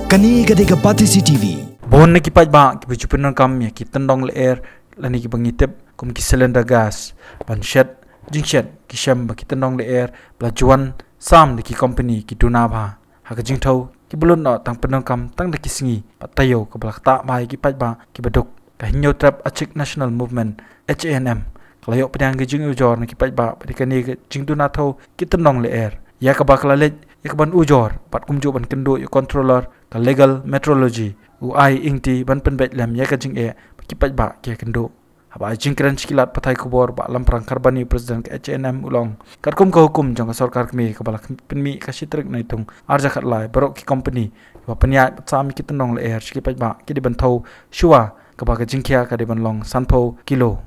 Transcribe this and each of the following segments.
Kani gade ka Pati CCTV. Bon na kipaj ba kipuchupinon kam ya kitandong le air lani ki bangitep kum ki cylinder gas ban shed jingshed ki sham ba kitandong le air plajuan sam de ki company ki tuna ba ha ka jingthau ki bulun no tang penong kam tang de ki singi patayo ka blakta mai ki paj ba ki baduk ka hinyo trap achik national movement HNM klayo pedang ge jing ujor na ki paj ba padikani ke jingtuna thau kitandong le air ya ka ba klalej ya ka ban ujor pat kumju ban kendo yu controller ka legal metrology UI ingti ban penbet lam ya ka jing e kipaj ba ke kendo haba jing kran chikilat pathai khobor ba lam prang karbani president ka HNM ulong karkum ka hukum jong sarkar kmi ka bala penmi ka sitrik nai tung arja khat lai barok ki company wa panya chami kitnong le air chikipaj ba ki di ban thau shuwa ka ba ka jingkhia ka di ban long sanpho kilo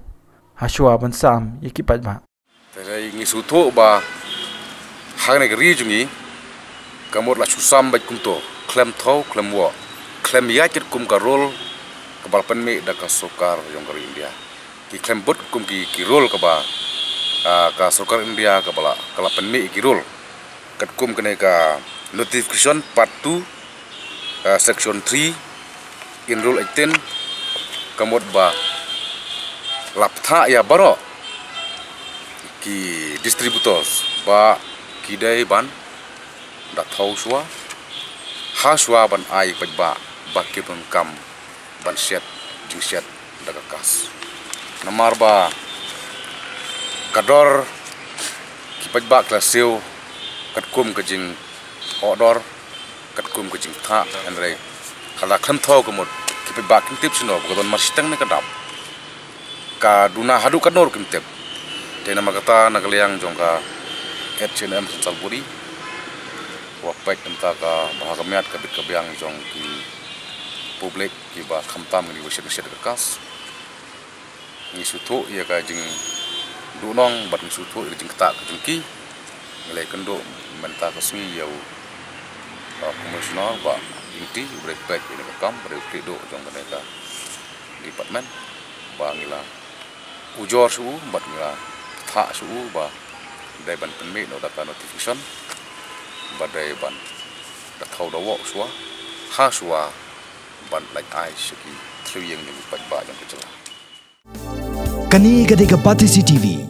ha shuwa ban sam ye kipaj ba tere ngi su tho ba hang ne ri jungi kamot la susam ba kumto klem thau klem wo klem yakit kum ka rol ka bal pen me da ka sokar yong ka India ki klem bot kum ki rol ka ba ka sokar India ka bala kala pen me ki rol kat kum kene ka notification part 2 section 3 in rule 18 kamot ba laptha ya baro ki distributors ba kidai ban da thau shwa ha shwa ban ai ba bakit pun kam ban shed jing daga kas namar ba kador kipaj ba klaseu katkum ke jing odor katkum ke jing tha andre khala kham tho ko mod kipaj ba kin tip sino ko don mar sitang ne kadap ka duna hadu kanor kim tip te nama kata nagaliang jongka HNM Salpuri wapek tentang bahagia miat kabit kabiang jong ki publik ki ba khamtam ni wese ke kas ni sutu ya ka jing dunong bat ni sutu jing ta ka jingki nilai kendo menta ka sui yau komisioner ba inti break back ini ka kam break do jong ka department ba ngila ujor su bat ngila tha su ba dai ban penme no data notification ba dai ban da thau da wo suwa ha suwa ban like ai shiki thluyeng ni pat ba jang ka chala Kani gade ka Pati CCTV.